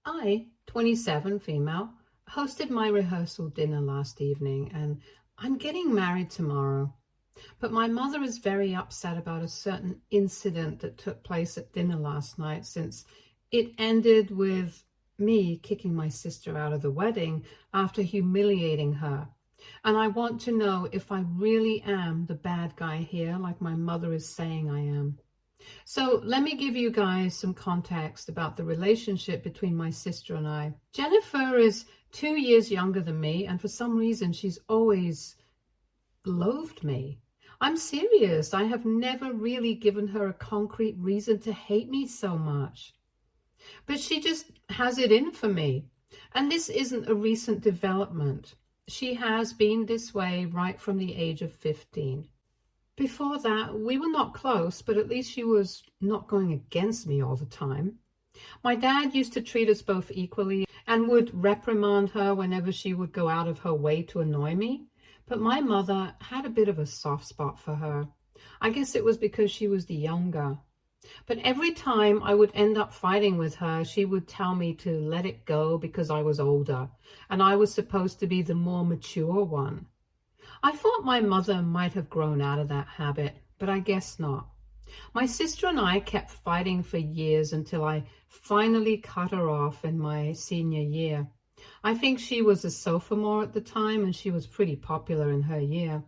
I, 27, female, hosted my rehearsal dinner last evening and I'm getting married tomorrow. But my mother is very upset about a certain incident that took place at dinner last night since it ended with me kicking my sister out of the wedding after humiliating her. And I want to know if I really am the bad guy here, like my mother is saying I am. So let me give you guys some context about the relationship between my sister and I. Jennifer is 2 years younger than me, and for some reason she's always loathed me. I'm serious. I have never really given her a concrete reason to hate me so much. But she just has it in for me. And this isn't a recent development. She has been this way right from the age of 15. Before that, we were not close, but at least she was not going against me all the time. My dad used to treat us both equally and would reprimand her whenever she would go out of her way to annoy me. But my mother had a bit of a soft spot for her. I guess it was because she was the younger. But every time I would end up fighting with her, she would tell me to let it go because I was older and I was supposed to be the more mature one. I thought my mother might have grown out of that habit, but I guess not. My sister and I kept fighting for years until I finally cut her off in my senior year. I think she was a sophomore at the time and she was pretty popular in her year.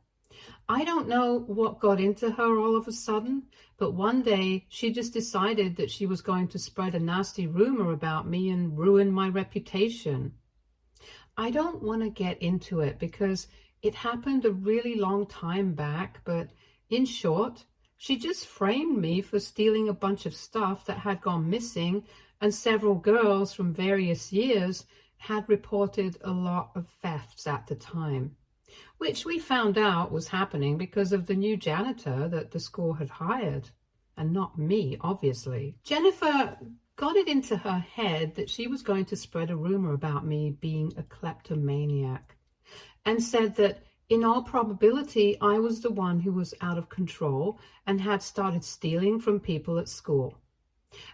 I don't know what got into her all of a sudden, but one day she just decided that she was going to spread a nasty rumor about me and ruin my reputation. I don't want to get into it because it happened a really long time back, but in short, she just framed me for stealing a bunch of stuff that had gone missing, and several girls from various years had reported a lot of thefts at the time, which we found out was happening because of the new janitor that the school had hired, and not me, obviously. Jennifer got it into her head that she was going to spread a rumor about me being a kleptomaniac, and said that in all probability I was the one who was out of control and had started stealing from people at school.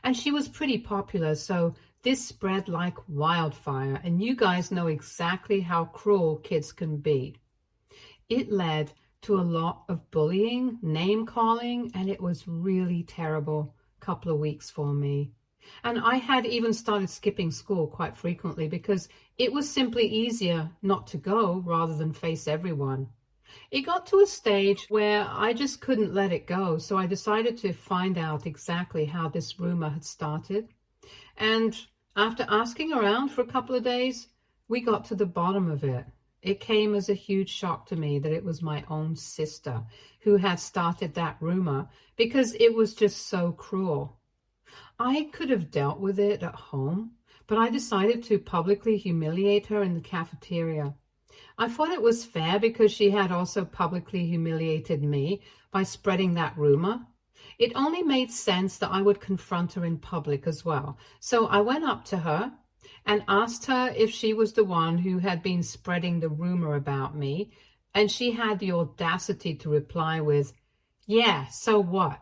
And she was pretty popular, so this spread like wildfire, and you guys know exactly how cruel kids can be. It led to a lot of bullying, name calling, and it was really terrible couple of weeks for me. And I had even started skipping school quite frequently because it was simply easier not to go rather than face everyone. It got to a stage where I just couldn't let it go, so I decided to find out exactly how this rumor had started. And after asking around for a couple of days, we got to the bottom of it. It came as a huge shock to me that it was my own sister who had started that rumor because it was just so cruel. I could have dealt with it at home, but I decided to publicly humiliate her in the cafeteria. I thought it was fair because she had also publicly humiliated me by spreading that rumor. It only made sense that I would confront her in public as well. So I went up to her and asked her if she was the one who had been spreading the rumor about me, and she had the audacity to reply with, "Yeah, so what?"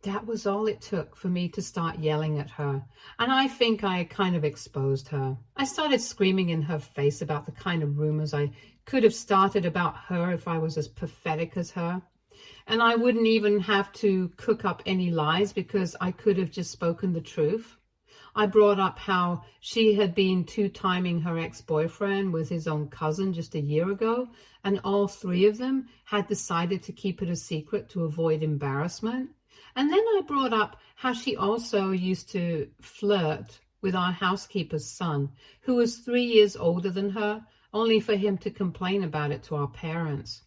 That was all it took for me to start yelling at her, and I think I kind of exposed her. I started screaming in her face about the kind of rumors I could have started about her if I was as pathetic as her. And I wouldn't even have to cook up any lies because I could have just spoken the truth. I brought up how she had been two-timing her ex-boyfriend with his own cousin just a year ago, and all three of them had decided to keep it a secret to avoid embarrassment. And then I brought up how she also used to flirt with our housekeeper's son, who was 3 years older than her, only for him to complain about it to our parents.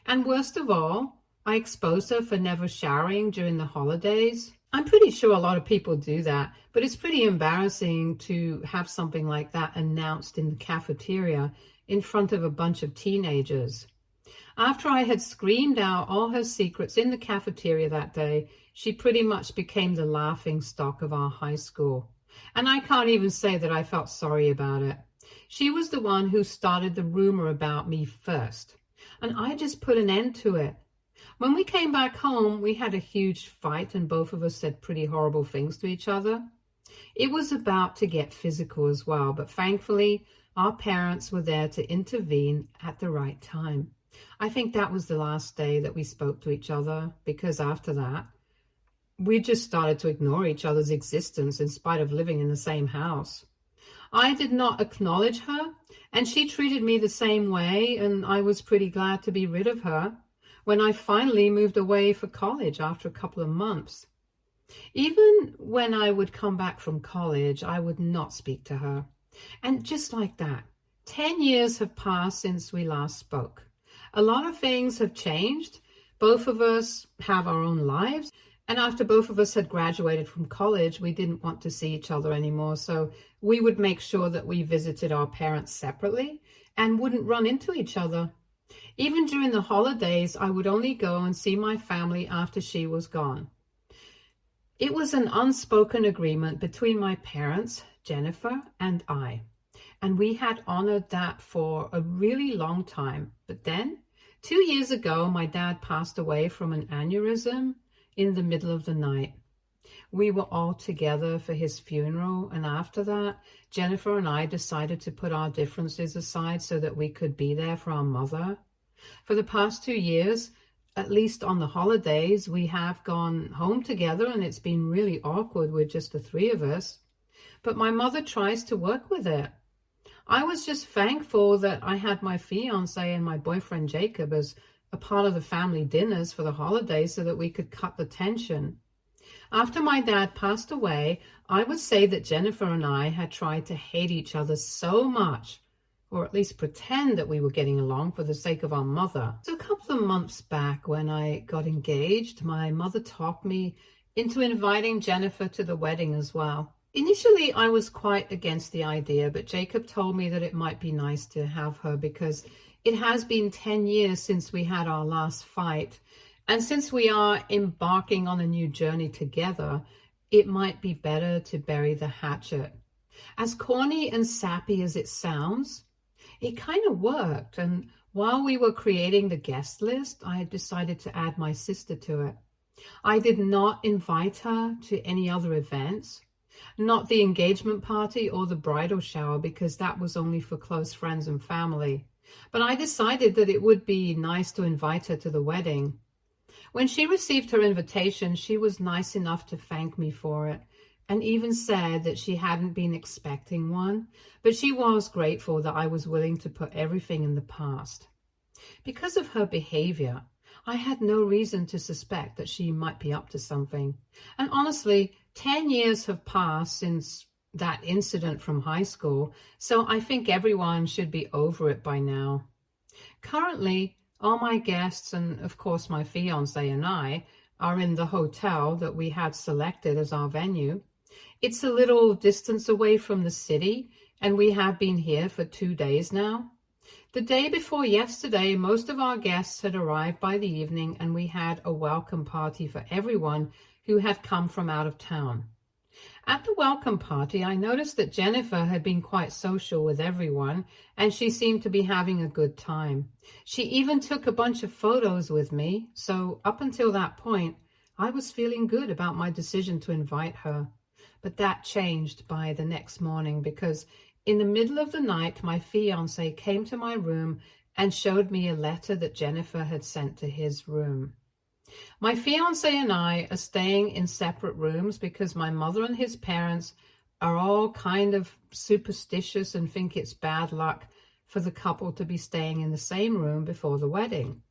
And worst of all, I exposed her for never showering during the holidays. I'm pretty sure a lot of people do that, but it's pretty embarrassing to have something like that announced in the cafeteria in front of a bunch of teenagers. After I had screamed out all her secrets in the cafeteria that day, she pretty much became the laughing stock of our high school. And I can't even say that I felt sorry about it. She was the one who started the rumor about me first, and I just put an end to it. When we came back home, we had a huge fight and both of us said pretty horrible things to each other. It was about to get physical as well, but thankfully, our parents were there to intervene at the right time. I think that was the last day that we spoke to each other, because after that, we just started to ignore each other's existence in spite of living in the same house. I did not acknowledge her, and she treated me the same way, and I was pretty glad to be rid of her when I finally moved away for college after a couple of months. Even when I would come back from college, I would not speak to her. And just like that, 10 years have passed since we last spoke. A lot of things have changed. Both of us have our own lives. And after both of us had graduated from college, we didn't want to see each other anymore. So we would make sure that we visited our parents separately and wouldn't run into each other. Even during the holidays, I would only go and see my family after she was gone. It was an unspoken agreement between my parents, Jennifer, and I. And we had honored that for a really long time. But then, 2 years ago, my dad passed away from an aneurysm in the middle of the night. We were all together for his funeral, and after that, Jennifer and I decided to put our differences aside so that we could be there for our mother. For the past 2 years, at least on the holidays, we have gone home together, and it's been really awkward with just the three of us. But my mother tries to work with it. I was just thankful that I had my fiance and my boyfriend Jacob as a part of the family dinners for the holidays so that we could cut the tension. After my dad passed away, I would say that Jennifer and I had tried to hate each other so much, or at least pretend that we were getting along for the sake of our mother. So a couple of months back when I got engaged, my mother talked me into inviting Jennifer to the wedding as well. Initially, I was quite against the idea, but Jacob told me that it might be nice to have her because it has been 10 years since we had our last fight. And since we are embarking on a new journey together, it might be better to bury the hatchet. As corny and sappy as it sounds, it kind of worked. And while we were creating the guest list, I had decided to add my sister to it. I did not invite her to any other events, not the engagement party or the bridal shower, because that was only for close friends and family. But I decided that it would be nice to invite her to the wedding. When she received her invitation, she was nice enough to thank me for it, and even said that she hadn't been expecting one, but she was grateful that I was willing to put everything in the past. Because of her behavior, I had no reason to suspect that she might be up to something. And honestly, 10 years have passed since that incident from high school, so I think everyone should be over it by now. Currently, all my guests, and of course my fiance and I, are in the hotel that we had selected as our venue. It's a little distance away from the city, and we have been here for 2 days now. The day before yesterday, most of our guests had arrived by the evening, and we had a welcome party for everyone who had come from out of town. At the welcome party, I noticed that Jennifer had been quite social with everyone, and she seemed to be having a good time. She even took a bunch of photos with me, so up until that point, I was feeling good about my decision to invite her. But that changed by the next morning, because in the middle of the night, my fiancé came to my room and showed me a letter that Jennifer had sent to his room. My fiancé and I are staying in separate rooms because my mother and his parents are all kind of superstitious and think it's bad luck for the couple to be staying in the same room before the wedding.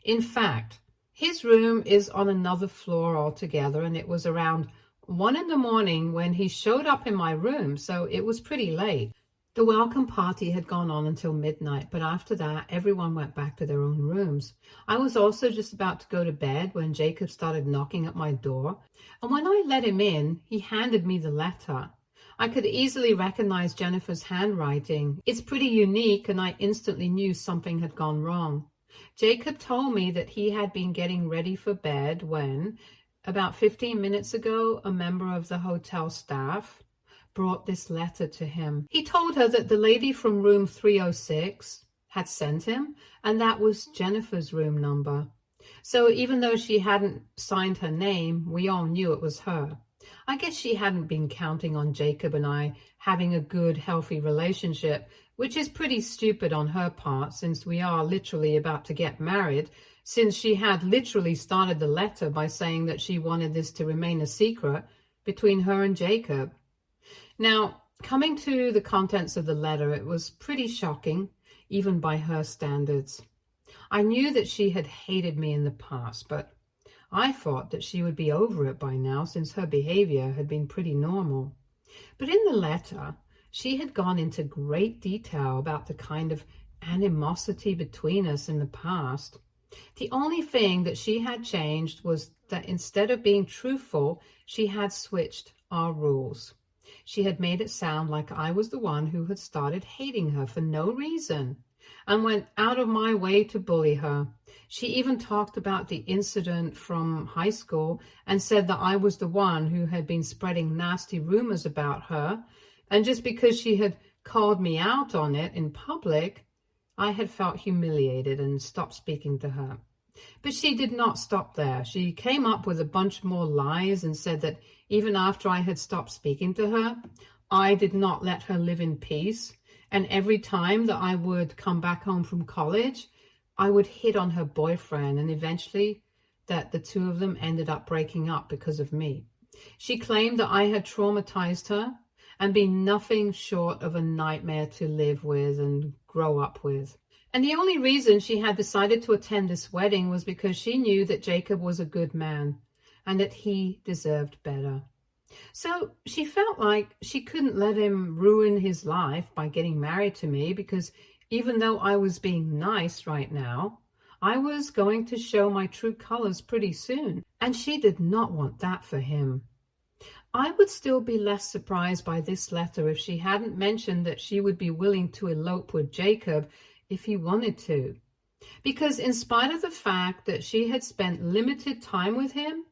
In fact, his room is on another floor altogether, and it was around 1 a.m. when he showed up in my room, so it was pretty late. The welcome party had gone on until midnight, but after that, everyone went back to their own rooms. I was also just about to go to bed when Jacob started knocking at my door, and when I let him in, he handed me the letter. I could easily recognize Jennifer's handwriting. It's pretty unique, and I instantly knew something had gone wrong. Jacob told me that he had been getting ready for bed when, about 15 minutes ago, a member of the hotel staff brought this letter to him. He told her that the lady from room 306 had sent him, and that was Jennifer's room number. So even though she hadn't signed her name, we all knew it was her. I guess she hadn't been counting on Jacob and I having a good, healthy relationship, which is pretty stupid on her part since we are literally about to get married, since she had literally started the letter by saying that she wanted this to remain a secret between her and Jacob. Now, coming to the contents of the letter, it was pretty shocking, even by her standards. I knew that she had hated me in the past, but I thought that she would be over it by now since her behavior had been pretty normal. But in the letter, she had gone into great detail about the kind of animosity between us in the past. The only thing that she had changed was that instead of being truthful, she had switched our rules. She had made it sound like I was the one who had started hating her for no reason and went out of my way to bully her. She even talked about the incident from high school and said that I was the one who had been spreading nasty rumors about her. And just because she had called me out on it in public, I had felt humiliated and stopped speaking to her. But she did not stop there. She came up with a bunch more lies and said that even after I had stopped speaking to her, I did not let her live in peace. And every time that I would come back home from college, I would hit on her boyfriend, and eventually that the two of them ended up breaking up because of me. She claimed that I had traumatized her and been nothing short of a nightmare to live with and grow up with. And the only reason she had decided to attend this wedding was because she knew that Jacob was a good man and that he deserved better. So she felt like she couldn't let him ruin his life by getting married to me, because even though I was being nice right now, I was going to show my true colors pretty soon, and she did not want that for him. I would still be less surprised by this letter if she hadn't mentioned that she would be willing to elope with Jacob if he wanted to. Because in spite of the fact that she had spent limited time with him,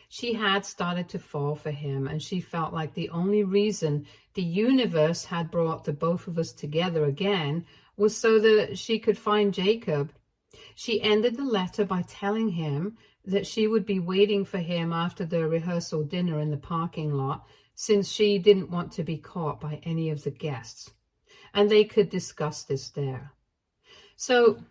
she had started to fall for him, and she felt like the only reason the universe had brought the both of us together again was so that she could find Jacob. She ended the letter by telling him that she would be waiting for him after the rehearsal dinner in the parking lot, since she didn't want to be caught by any of the guests, and they could discuss this there. So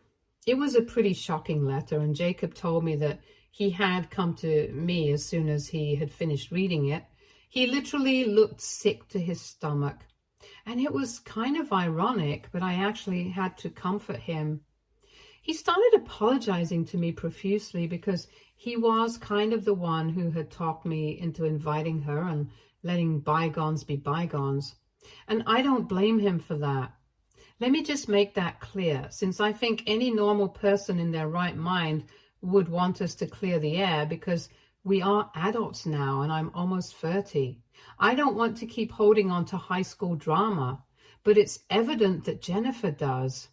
it was a pretty shocking letter, and Jacob told me that he had come to me as soon as he had finished reading it. He literally looked sick to his stomach, and it was kind of ironic, but I actually had to comfort him. He started apologizing to me profusely because he was kind of the one who had talked me into inviting her and letting bygones be bygones. And I don't blame him for that. Let me just make that clear, since I think any normal person in their right mind would want us to clear the air, because we are adults now and I'm almost 30. I don't want to keep holding on to high school drama, but it's evident that Jennifer does.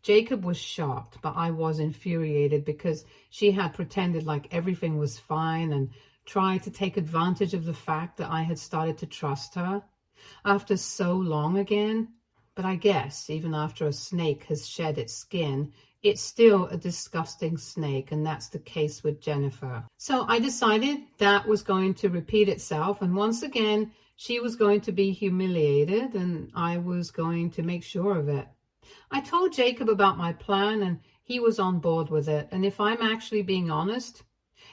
Jacob was shocked, but I was infuriated because she had pretended like everything was fine and tried to take advantage of the fact that I had started to trust her after so long again. But I guess even after a snake has shed its skin, it's still a disgusting snake, and that's the case with Jennifer. So I decided that was going to repeat itself, and once again, she was going to be humiliated, and I was going to make sure of it. I told Jacob about my plan, and he was on board with it, and if I'm actually being honest,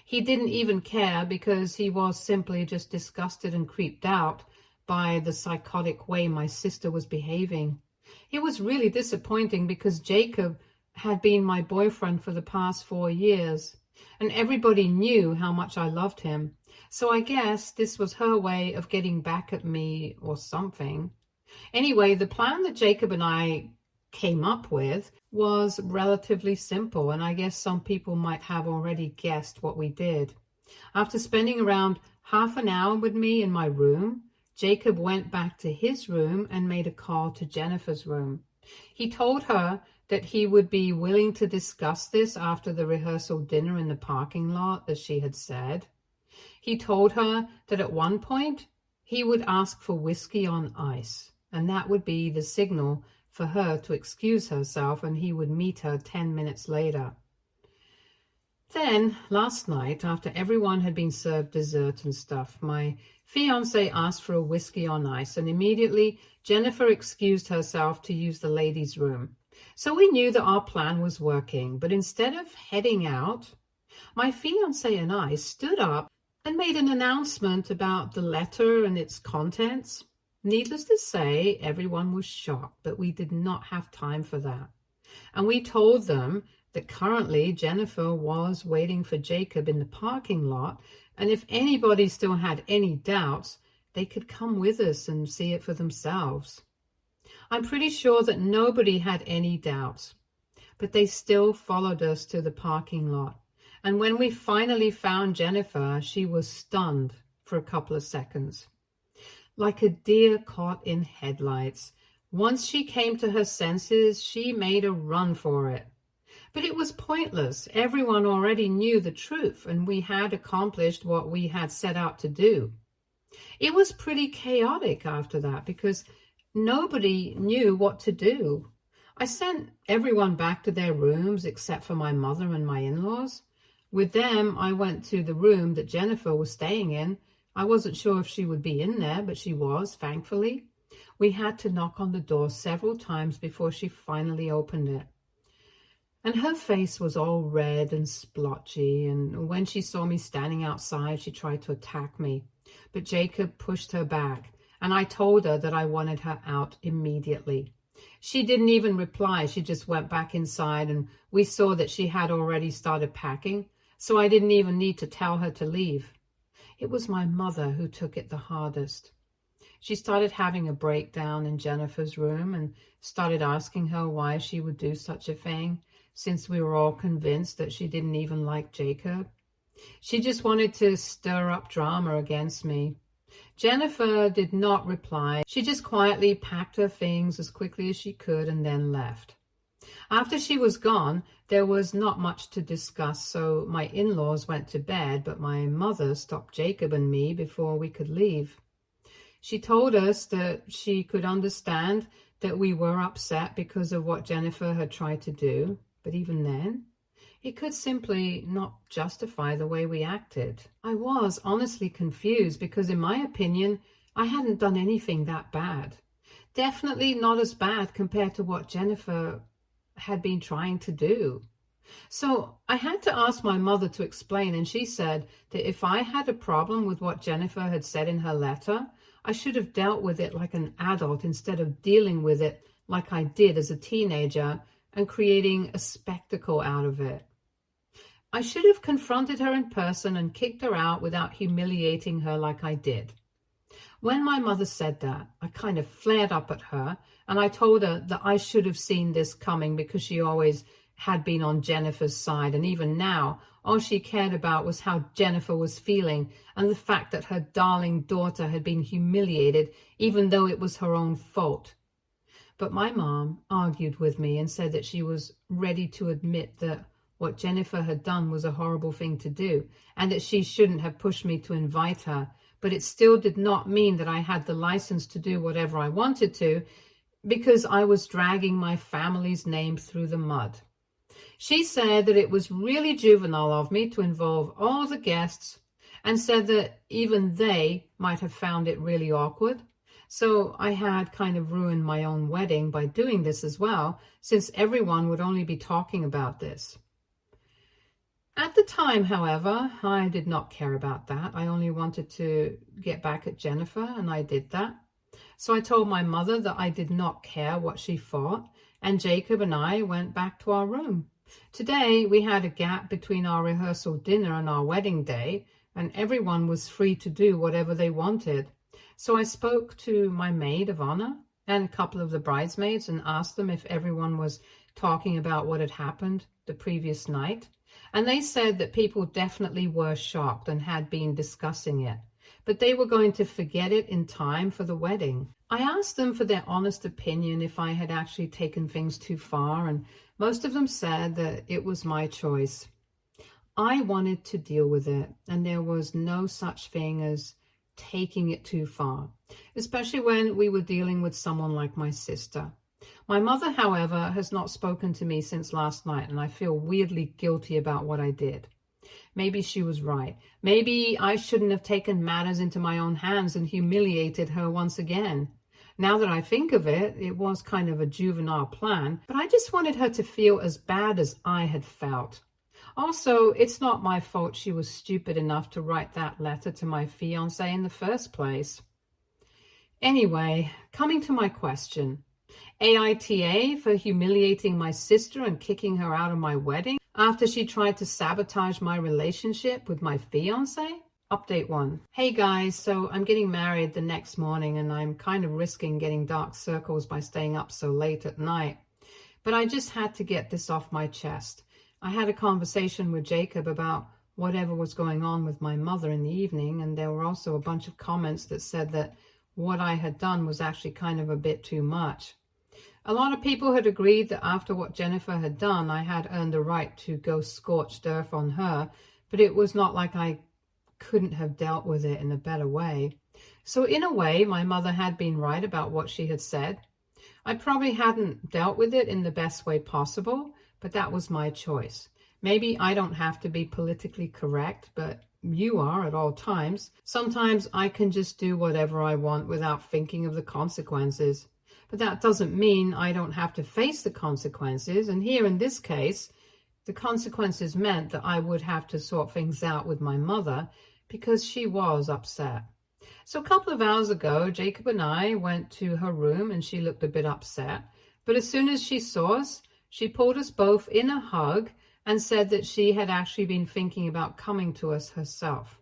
he didn't even care, because he was simply just disgusted and creeped out by the psychotic way my sister was behaving. It was really disappointing because Jacob had been my boyfriend for the past 4 years, and everybody knew how much I loved him. So I guess this was her way of getting back at me or something. Anyway, the plan that Jacob and I came up with was relatively simple, and I guess some people might have already guessed what we did. After spending around half an hour with me in my room, Jacob went back to his room and made a call to Jennifer's room. He told her that he would be willing to discuss this after the rehearsal dinner in the parking lot, as she had said. He told her that at one point he would ask for whiskey on ice, and that would be the signal for her to excuse herself, and he would meet her 10 minutes later. Then, last night, after everyone had been served dessert and stuff, my fiancé asked for a whiskey on ice, and immediately Jennifer excused herself to use the ladies' room. So we knew that our plan was working, but instead of heading out, my fiancé and I stood up and made an announcement about the letter and its contents. Needless to say, everyone was shocked, but we did not have time for that. And we told them that currently Jennifer was waiting for Jacob in the parking lot, and if anybody still had any doubts, they could come with us and see it for themselves. I'm pretty sure that nobody had any doubts, but they still followed us to the parking lot. And when we finally found Jennifer, she was stunned for a couple of seconds. Like a deer caught in headlights. Once she came to her senses, she made a run for it. But it was pointless. Everyone already knew the truth, and we had accomplished what we had set out to do. It was pretty chaotic after that because nobody knew what to do. I sent everyone back to their rooms except for my mother and my in-laws. With them, I went to the room that Jennifer was staying in. I wasn't sure if she would be in there, but she was, thankfully. We had to knock on the door several times before she finally opened it. And her face was all red and splotchy, and when she saw me standing outside, she tried to attack me. But Jacob pushed her back, and I told her that I wanted her out immediately. She didn't even reply. She just went back inside, and we saw that she had already started packing, so I didn't even need to tell her to leave. It was my mother who took it the hardest. She started having a breakdown in Jennifer's room and started asking her why she would do such a thing, since we were all convinced that she didn't even like Jacob. She just wanted to stir up drama against me. Jennifer did not reply. She just quietly packed her things as quickly as she could and then left. After she was gone, there was not much to discuss, so my in-laws went to bed, but my mother stopped Jacob and me before we could leave. She told us that she could understand that we were upset because of what Jennifer had tried to do, but even then, it could simply not justify the way we acted. I was honestly confused because, in my opinion, I hadn't done anything that bad. Definitely not as bad compared to what Jennifer had been trying to do. So I had to ask my mother to explain, and she said that if I had a problem with what Jennifer had said in her letter, I should have dealt with it like an adult instead of dealing with it like I did as a teenager and creating a spectacle out of it. I should have confronted her in person and kicked her out without humiliating her like I did. When my mother said that, I kind of flared up at her, and I told her that I should have seen this coming because she always had been on Jennifer's side, and even now, all she cared about was how Jennifer was feeling and the fact that her darling daughter had been humiliated, even though it was her own fault. But my mom argued with me and said that she was ready to admit that what Jennifer had done was a horrible thing to do, and that she shouldn't have pushed me to invite her, but it still did not mean that I had the license to do whatever I wanted to, because I was dragging my family's name through the mud. She said that it was really juvenile of me to involve all the guests, and said that even they might have found it really awkward. So I had kind of ruined my own wedding by doing this as well, since everyone would only be talking about this. At the time, however, I did not care about that. I only wanted to get back at Jennifer, and I did that. So I told my mother that I did not care what she thought, and Jacob and I went back to our room. Today, we had a gap between our rehearsal dinner and our wedding day, and everyone was free to do whatever they wanted. So I spoke to my maid of honor and a couple of the bridesmaids and asked them if everyone was talking about what had happened the previous night. And they said that people definitely were shocked and had been discussing it, but they were going to forget it in time for the wedding. I asked them for their honest opinion if I had actually taken things too far, and most of them said that it was my choice. I wanted to deal with it, and there was no such thing as taking it too far, especially when we were dealing with someone like my sister. My mother, however, has not spoken to me since last night, and I feel weirdly guilty about what I did. maybe she was right. Maybe I shouldn't have taken matters into my own hands and humiliated her once again. Now that I think of it, it was kind of a juvenile plan, but I just wanted her to feel as bad as I had felt. Also, it's not my fault she was stupid enough to write that letter to my fiancé in the first place. Anyway, coming to my question. AITA for humiliating my sister and kicking her out of my wedding after she tried to sabotage my relationship with my fiancé? Update 1. Hey guys, so I'm getting married the next morning and I'm kind of risking getting dark circles by staying up so late at night. But I just had to get this off my chest. I had a conversation with Jacob about whatever was going on with my mother in the evening, and there were also a bunch of comments that said that what I had done was actually kind of a bit too much. A lot of people had agreed that after what Jennifer had done, I had earned the right to go scorched earth on her, but it was not like I couldn't have dealt with it in a better way. So in a way, my mother had been right about what she had said. I probably hadn't dealt with it in the best way possible, but that was my choice. Maybe I don't have to be politically correct, but you are at all times. Sometimes I can just do whatever I want without thinking of the consequences. But that doesn't mean I don't have to face the consequences. And here in this case, the consequences meant that I would have to sort things out with my mother because she was upset. So a couple of hours ago, Jacob and I went to her room and she looked a bit upset. But as soon as she saw us, she pulled us both in a hug and said that she had actually been thinking about coming to us herself.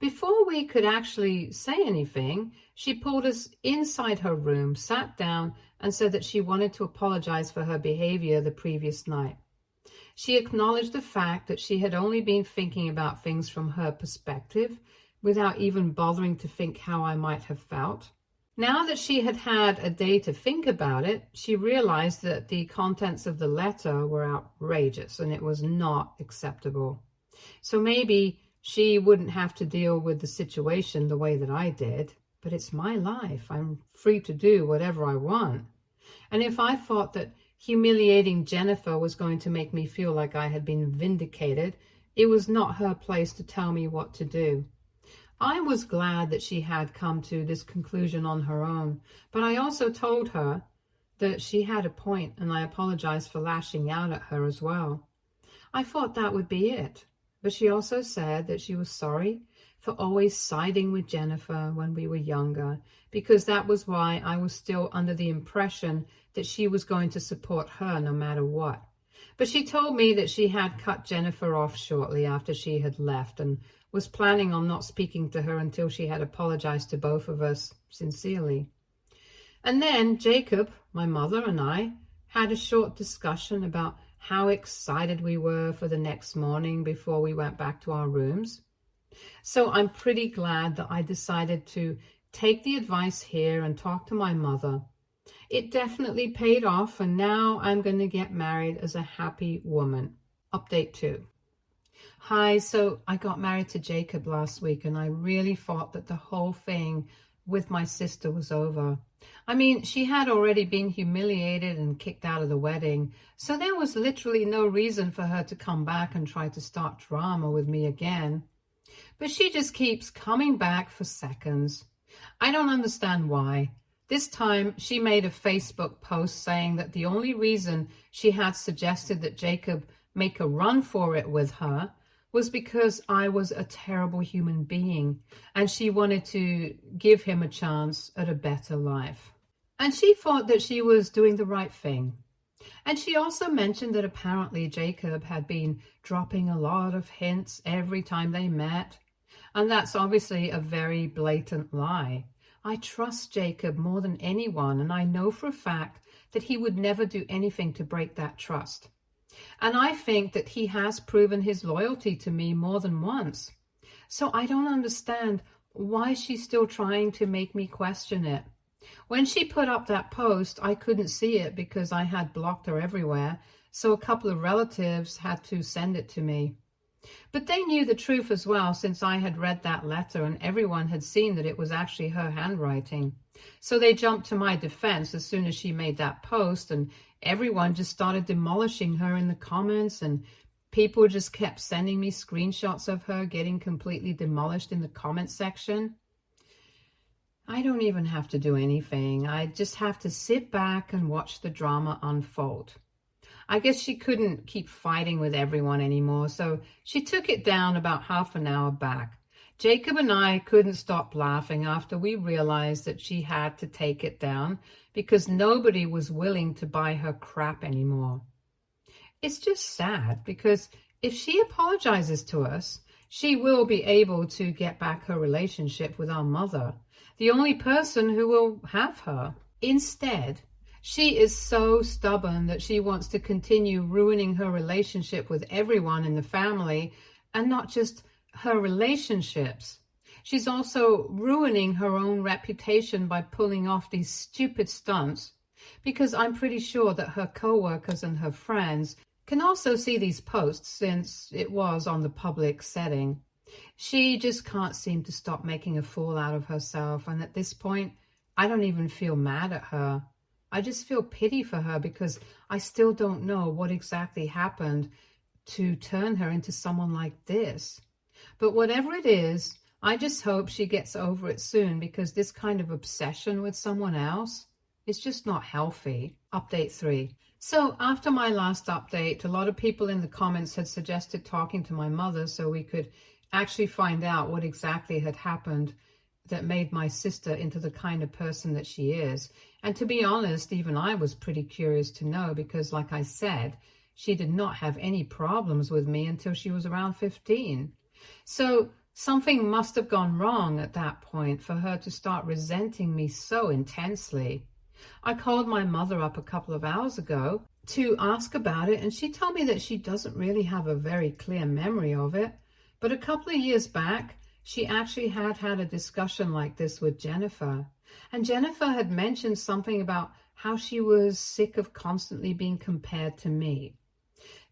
Before we could actually say anything, she pulled us inside her room, sat down, and said that she wanted to apologize for her behavior the previous night. She acknowledged the fact that she had only been thinking about things from her perspective without even bothering to think how I might have felt. Now that she had had a day to think about it, she realized that the contents of the letter were outrageous and it was not acceptable. So maybe she wouldn't have to deal with the situation the way that I did, but it's my life. I'm free to do whatever I want. And if I thought that humiliating Jennifer was going to make me feel like I had been vindicated, it was not her place to tell me what to do. I was glad that she had come to this conclusion on her own, but I also told her that she had a point and I apologized for lashing out at her as well. I thought that would be it, but she also said that she was sorry for always siding with Jennifer when we were younger, because that was why I was still under the impression that she was going to support her no matter what. But she told me that she had cut Jennifer off shortly after she had left and was planning on not speaking to her until she had apologized to both of us sincerely. And then Jacob, my mother, and I had a short discussion about how excited we were for the next morning before we went back to our rooms. So I'm pretty glad that I decided to take the advice here and talk to my mother. It definitely paid off, and now I'm going to get married as a happy woman. Update 2. Hi, so I got married to Jacob last week, and I really thought that the whole thing with my sister was over. I mean, she had already been humiliated and kicked out of the wedding, so there was literally no reason for her to come back and try to start drama with me again. But she just keeps coming back for seconds. I don't understand why. This time, she made a Facebook post saying that the only reason she had suggested that Jacob make a run for it with her was because I was a terrible human being and she wanted to give him a chance at a better life. And she thought that she was doing the right thing. And she also mentioned that apparently Jacob had been dropping a lot of hints every time they met. And that's obviously a very blatant lie. I trust Jacob more than anyone, and I know for a fact that he would never do anything to break that trust. And I think that he has proven his loyalty to me more than once. So I don't understand why she's still trying to make me question it. When she put up that post, I couldn't see it because I had blocked her everywhere, so a couple of relatives had to send it to me. But they knew the truth as well, since I had read that letter and everyone had seen that it was actually her handwriting. So they jumped to my defense as soon as she made that post, and everyone just started demolishing her in the comments and people just kept sending me screenshots of her getting completely demolished in the comment section. I don't even have to do anything. I just have to sit back and watch the drama unfold. I guess she couldn't keep fighting with everyone anymore, so she took it down about half an hour back. Jacob and I couldn't stop laughing after we realized that she had to take it down because nobody was willing to buy her crap anymore. It's just sad because if she apologizes to us, she will be able to get back her relationship with our mother, the only person who will have her. Instead, she is so stubborn that she wants to continue ruining her relationship with everyone in the family, and not just her relationships. She's also ruining her own reputation by pulling off these stupid stunts, because I'm pretty sure that her co-workers and her friends can also see these posts since it was on the public setting. She just can't seem to stop making a fool out of herself, and at this point, I don't even feel mad at her. I just feel pity for her because I still don't know what exactly happened to turn her into someone like this. But whatever it is, I just hope she gets over it soon, because this kind of obsession with someone else is just not healthy. Update 3. So after my last update, a lot of people in the comments had suggested talking to my mother so we could actually find out what exactly had happened that made my sister into the kind of person that she is. And to be honest, even I was pretty curious to know because, like I said, she did not have any problems with me until she was around 15. So something must have gone wrong at that point for her to start resenting me so intensely. I called my mother up a couple of hours ago to ask about it, and she told me that she doesn't really have a very clear memory of it. But a couple of years back, she actually had a discussion like this with Jennifer. And Jennifer had mentioned something about how she was sick of constantly being compared to me.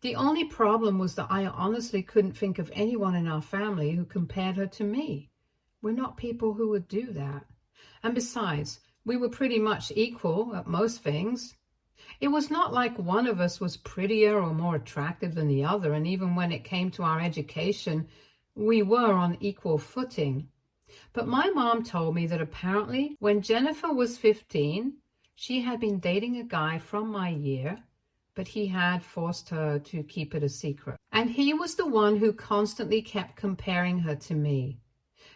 The only problem was that I honestly couldn't think of anyone in our family who compared her to me. We're not people who would do that. And besides, we were pretty much equal at most things. It was not like one of us was prettier or more attractive than the other, and even when it came to our education, we were on equal footing. But my mom told me that apparently when Jennifer was 15, she had been dating a guy from my year, but he had forced her to keep it a secret. And he was the one who constantly kept comparing her to me,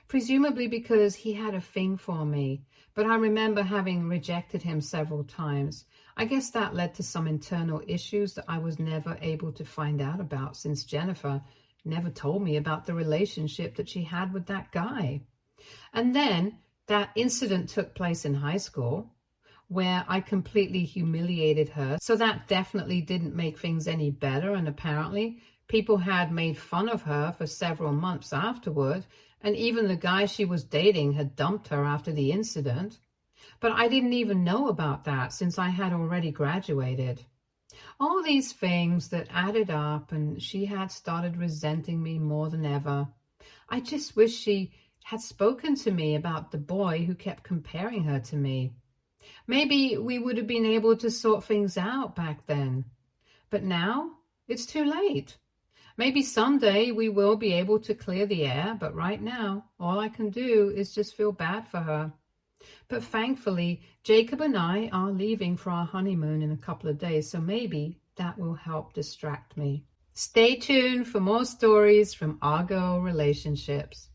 presumably because he had a thing for me. But I remember having rejected him several times. I guess that led to some internal issues that I was never able to find out about, since Jennifer never told me about the relationship that she had with that guy. And then that incident took place in high school, where I completely humiliated her. So that definitely didn't make things any better. And apparently people had made fun of her for several months afterward. And even the guy she was dating had dumped her after the incident. But I didn't even know about that since I had already graduated. All these things that added up, and she had started resenting me more than ever. I just wish she had spoken to me about the boy who kept comparing her to me. Maybe we would have been able to sort things out back then. But now it's too late. Maybe someday we will be able to clear the air, but right now, all I can do is just feel bad for her. But thankfully, Jacob and I are leaving for our honeymoon in a couple of days, so maybe that will help distract me. Stay tuned for more stories from our girl relationships.